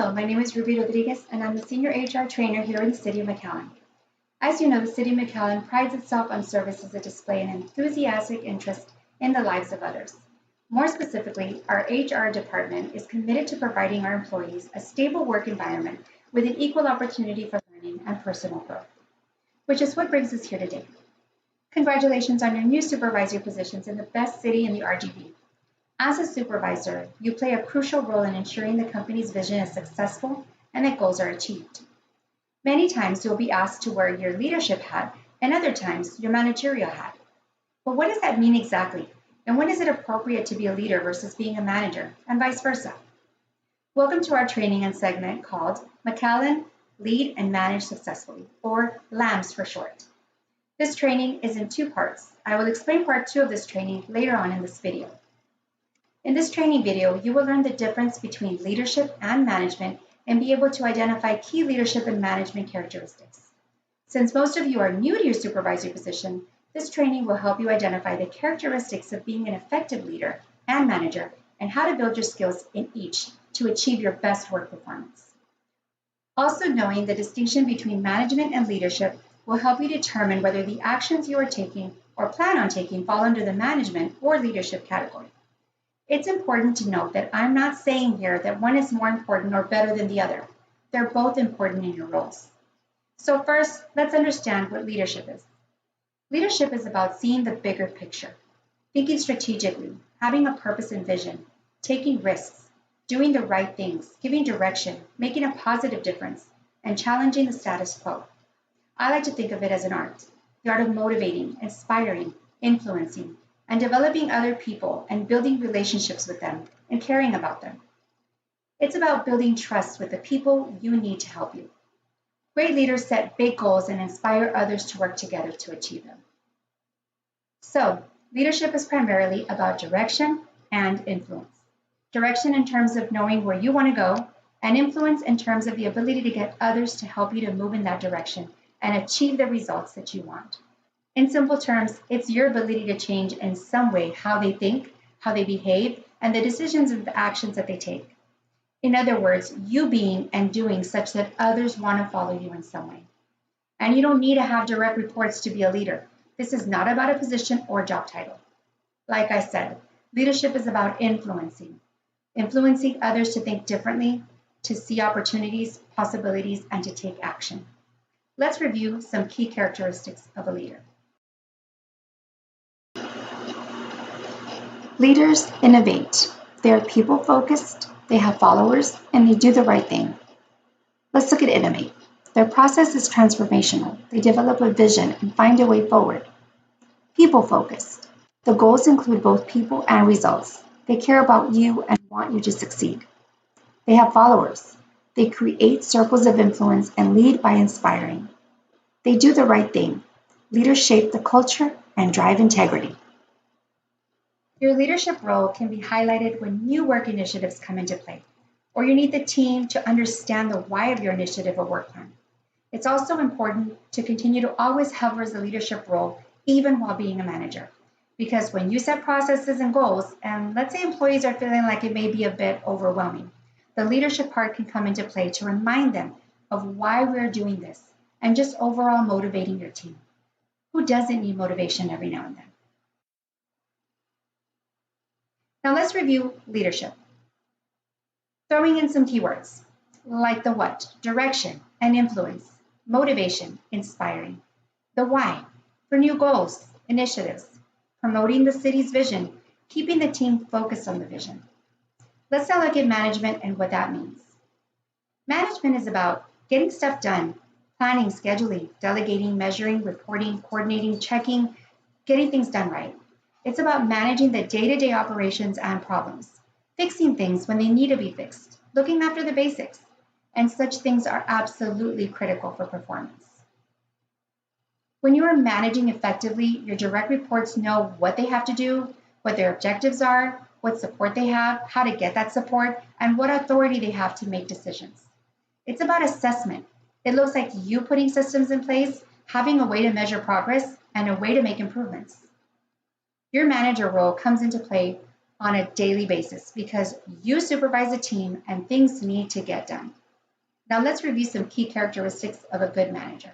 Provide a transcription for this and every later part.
Hello, my name is RubyRodriguez, and I'm the Senior HR Trainer here in the City of Mcallen. As you know, the City of Mcallen prides itself on services that display an enthusiastic interest in the lives of others. More specifically, our HR department is committed to providing our employees a stable work environment with an equal opportunity for learning and personal growth, which is what brings us here today. Congratulations on your new supervisory positions in the best city in the RGV. As a supervisor, you play a crucial role in ensuring the company's vision is successful and that goals are achieved. Many times you'll be asked to wear your leadership hat and other times your managerial hat. But what does that mean exactly? And when is it appropriate to be a leader versus being a manager, and vice versa? Welcome to our training and segment called Mcallen Lead and Manage Successfully, or LAMS for short. This training is in two parts. I will explain part 2 of this training later on in this video. In this training video, you will learn the difference between leadership and management and be able to identify key leadership and management characteristics. Since most of you are new to your supervisory position, this training will help you identify the characteristics of being an effective leader and manager and how to build your skills in each to achieve your best work performance. Also, knowing the distinction between management and leadership will help you determine whether the actions you are taking or plan on taking fall under the management or leadership category. It's important to note that I'm not saying here that one is more important or better than the other. They're both important in your roles. So first, let's understand what leadership is. Leadership is about seeing the bigger picture, thinking strategically, having a purpose and vision, taking risks, doing the right things, giving direction, making a positive difference, and challenging the status quo. I like to think of it as an art, the art of motivating, inspiring, influencing, and developing other people and building relationships with them and caring about them. It's about building trust with the people you need to help you. Great leaders set big goals and inspire others to work together to achieve them. So, leadership is primarily about direction and influence. Direction in terms of knowing where you want to go, and influence in terms of the ability to get others to help you to move in that direction and achieve the results that you want. In simple terms, it's your ability to change in some way how they think, how they behave, and the decisions and the actions that they take. In other words, you being and doing such that others want to follow you in some way. And you don't need to have direct reports to be a leader. This is not about a position or job title. Like I said, leadership is about influencing others to think differently, to see opportunities, possibilities, and to take action. Let's review some key characteristics of a leader. Leaders innovate. They are people-focused, they have followers, and they do the right thing. Let's look at innovate. Their process is transformational. They develop a vision and find a way forward. People-focused. The goals include both people and results. They care about you and want you to succeed. They have followers. They create circles of influence and lead by inspiring. They do the right thing. Leaders shape the culture and drive integrity. Your leadership role can be highlighted when new work initiatives come into play, or you need the team to understand the why of your initiative or work plan. It's also important to continue to always hover as a leadership role, even while being a manager. Because when you set processes and goals, and let's say employees are feeling like it may be a bit overwhelming, the leadership part can come into play to remind them of why we're doing this, and just overall motivating your team. Who doesn't need motivation every now and then? Now let's review leadership. Throwing in some keywords, like the what, direction and influence, motivation, inspiring, the why, for new goals, initiatives, promoting the city's vision, keeping the team focused on the vision. Let's now look at management and what that means. Management is about getting stuff done, planning, scheduling, delegating, measuring, reporting, coordinating, checking, getting things done right. It's about managing the day-to-day operations and problems, fixing things when they need to be fixed, looking after the basics, and such things are absolutely critical for performance. When you are managing effectively, your direct reports know what they have to do, what their objectives are, what support they have, how to get that support, and what authority they have to make decisions. It's about assessment. It looks like you putting systems in place, having a way to measure progress, and a way to make improvements. Your manager role comes into play on a daily basis because you supervise a team and things need to get done. Now let's review some key characteristics of a good manager.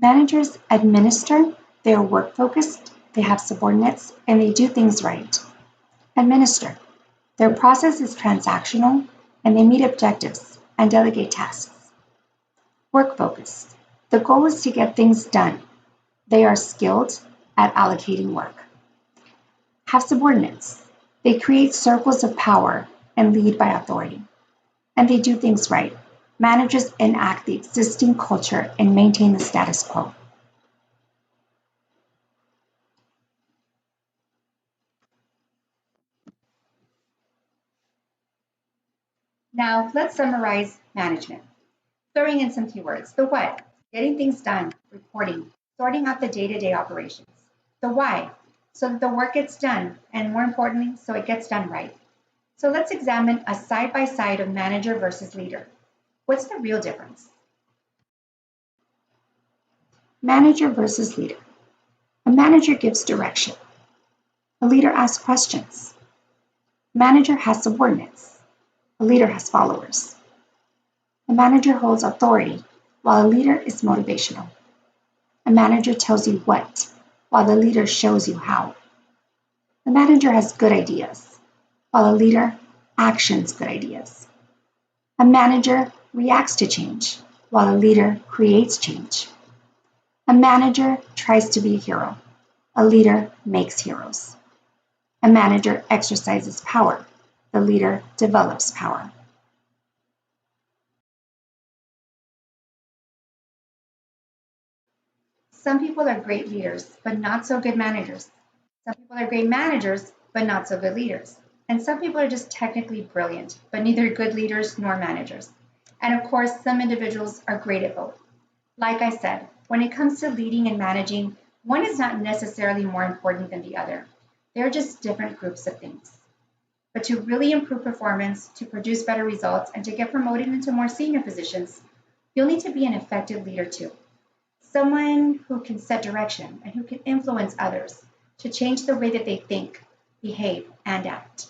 Managers administer, they are work focused, they have subordinates, and they do things right. Administer. Their process is transactional and they meet objectives and delegate tasks. Work focused. The goal is to get things done. They are skilled at allocating work. Have subordinates. They create circles of power and lead by authority. And they do things right. Managers enact the existing culture and maintain the status quo. Now, let's summarize management. Throwing in some keywords. The what? Getting things done, reporting, sorting out the day-to-day operations. The why? So that the work gets done, and more importantly, so it gets done right. So let's examine a side-by-side of manager versus leader. What's the real difference? Manager versus leader. A manager gives direction. A leader asks questions. A manager has subordinates. A leader has followers. A manager holds authority, while a leader is motivational. A manager tells you what, while the leader shows you how. A manager has good ideas, while a leader actions good ideas. A manager reacts to change, while a leader creates change. A manager tries to be a hero. A leader makes heroes. A manager exercises power. The leader develops power. Some people are great leaders, but not so good managers. Some people are great managers, but not so good leaders. And some people are just technically brilliant, but neither good leaders nor managers. And of course, some individuals are great at both. Like I said, when it comes to leading and managing, one is not necessarily more important than the other. They're just different groups of things. But to really improve performance, to produce better results, and to get promoted into more senior positions, you'll need to be an effective leader too. Someone who can set direction and who can influence others to change the way that they think, behave, and act.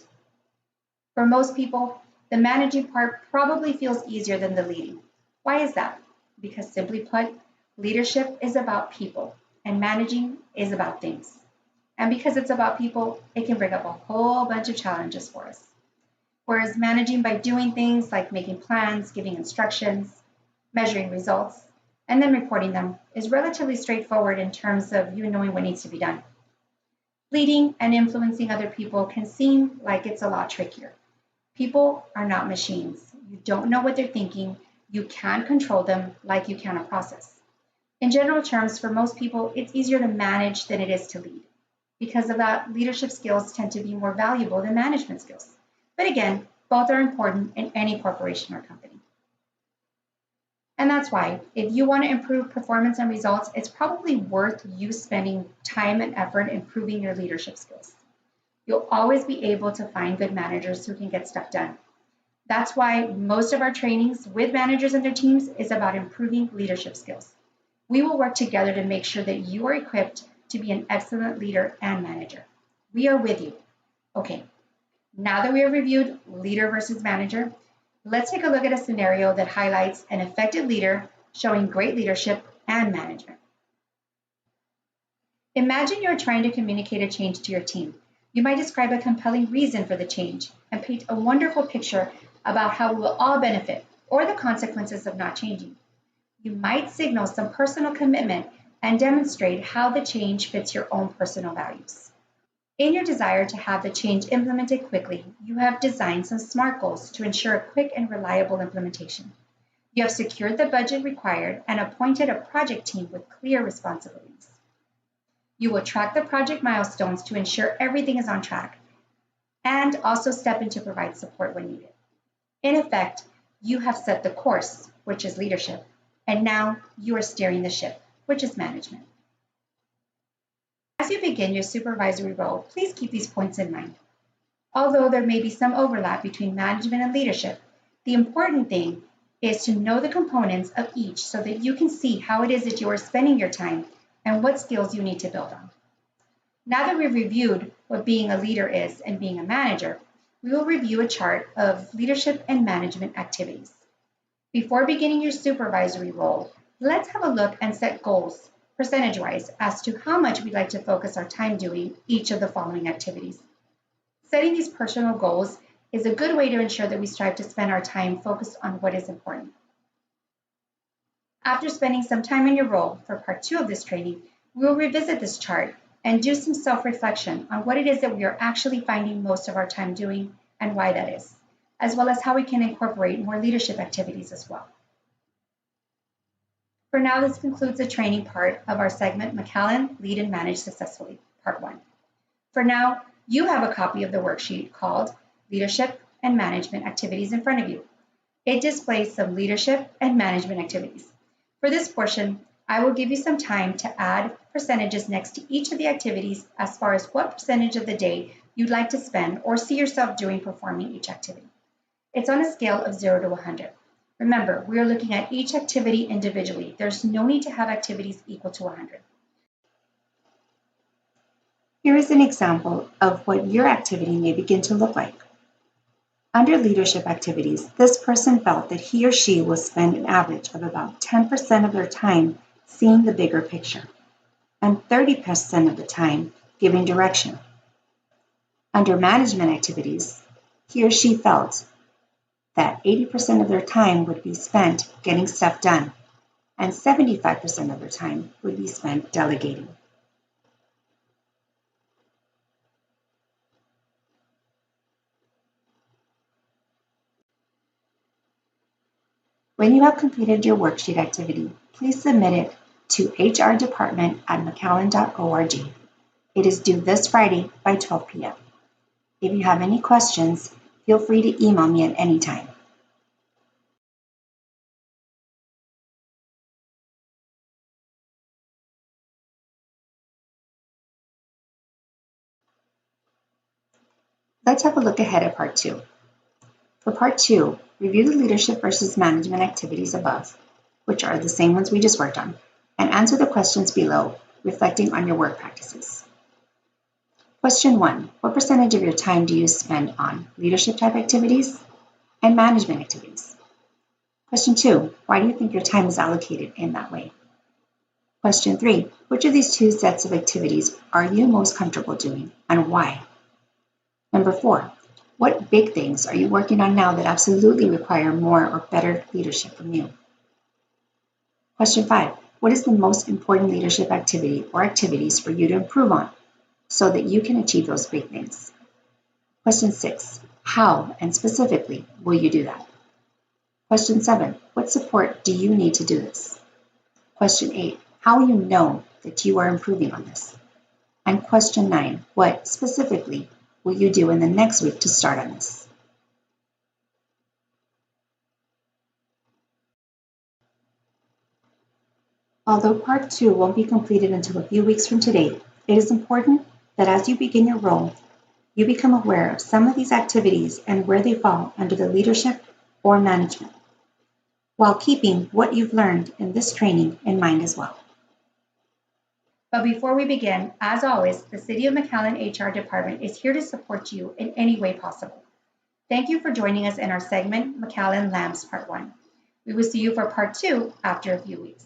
For most people, the managing part probably feels easier than the leading. Why is that? Because simply put, leadership is about people and managing is about things. And because it's about people, it can bring up a whole bunch of challenges for us. Whereas managing by doing things like making plans, giving instructions, measuring results, and then reporting them is relatively straightforward in terms of you knowing what needs to be done. Leading and influencing other people can seem like it's a lot trickier. People are not machines. You don't know what they're thinking. You can't control them like you can a process. In general terms, for most people, it's easier to manage than it is to lead. Because of that, leadership skills tend to be more valuable than management skills. But again, both are important in any corporation or company. And that's why, if you want to improve performance and results, it's probably worth you spending time and effort improving your leadership skills. You'll always be able to find good managers who can get stuff done. That's why most of our trainings with managers and their teams is about improving leadership skills. We will work together to make sure that you are equipped to be an excellent leader and manager. We are with you. Okay, now that we have reviewed leader versus manager, let's take a look at a scenario that highlights an effective leader showing great leadership and management. Imagine you're trying to communicate a change to your team. You might describe a compelling reason for the change and paint a wonderful picture about how we will all benefit or the consequences of not changing. You might signal some personal commitment and demonstrate how the change fits your own personal values. In your desire to have the change implemented quickly, you have designed some SMART goals to ensure a quick and reliable implementation. You have secured the budget required and appointed a project team with clear responsibilities. You will track the project milestones to ensure everything is on track and also step in to provide support when needed. In effect, you have set the course, which is leadership, and now you are steering the ship, which is management. As you begin your supervisory role, please keep these points in mind. Although there may be some overlap between management and leadership, the important thing is to know the components of each so that you can see how it is that you are spending your time and what skills you need to build on. Now that we've reviewed what being a leader is and being a manager, we will review a chart of leadership and management activities. Before beginning your supervisory role, let's have a look and set goals, percentage-wise, as to how much we'd like to focus our time doing each of the following activities. Setting these personal goals is a good way to ensure that we strive to spend our time focused on what is important. After spending some time in your role for part 2 of this training, we will revisit this chart and do some self-reflection on what it is that we are actually finding most of our time doing and why that is, as well as how we can incorporate more leadership activities as well. For now, this concludes the training part of our segment, Mcallen, Lead and Manage Successfully, Part 1. For now, you have a copy of the worksheet called Leadership and Management Activities in front of you. It displays some leadership and management activities. For this portion, I will give you some time to add percentages next to each of the activities as far as what percentage of the day you'd like to spend or see yourself doing performing each activity. It's on a scale of 0 to 100. Remember, we are looking at each activity individually. There's no need to have activities equal to 100. Here is an example of what your activity may begin to look like. Under leadership activities, this person felt that he or she will spend an average of about 10% of their time seeing the bigger picture and 30% of the time giving direction. Under management activities, he or she felt that 80% of their time would be spent getting stuff done, and 75% of their time would be spent delegating. When you have completed your worksheet activity, please submit it to hrdepartment@mcallen.org. It is due this Friday by 12 p.m. If you have any questions, feel free to email me at any time. Let's have a look ahead at Part 2. For Part 2, review the leadership versus management activities above, which are the same ones we just worked on, and answer the questions below, reflecting on your work practices. Question 1. What percentage of your time do you spend on leadership type activities and management activities? Question 2. Why do you think your time is allocated in that way? Question 3. Which of these two sets of activities are you most comfortable doing and why? Number 4. What big things are you working on now that absolutely require more or better leadership from you? Question 5. What is the most important leadership activity or activities for you to improve on so that you can achieve those big things? Question 6. How and specifically will you do that? Question 7. What support do you need to do this? Question 8. How will you know that you are improving on this? And question 9. What specifically will you do in the next week to start on this? Although Part 2 won't be completed until a few weeks from today, it is important that as you begin your role, you become aware of some of these activities and where they fall under the leadership or management, while keeping what you've learned in this training in mind as well. But before we begin, as always, the City of Mcallen HR Department is here to support you in any way possible. Thank you for joining us in our segment, Mcallen Lambs Part 1. We will see you for Part 2 after a few weeks.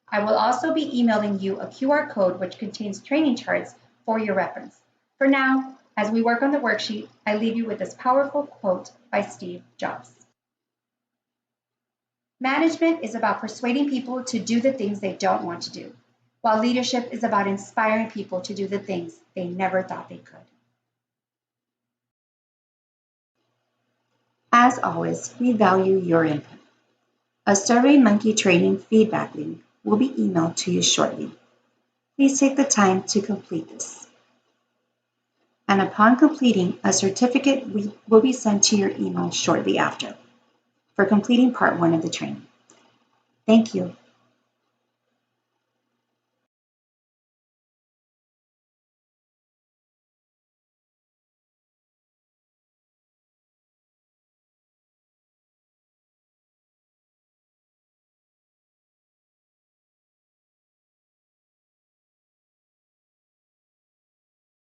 I will also be emailing you a QR code which contains training charts for your reference. For now, as we work on the worksheet, I leave you with this powerful quote by Steve Jobs. Management is about persuading people to do the things they don't want to do, while leadership is about inspiring people to do the things they never thought they could. As always, we value your input. A SurveyMonkey training feedback link will be emailed to you shortly. Please take the time to complete this. And upon completing, a certificate will be sent to your email shortly after for completing Part 1 of the training. Thank you.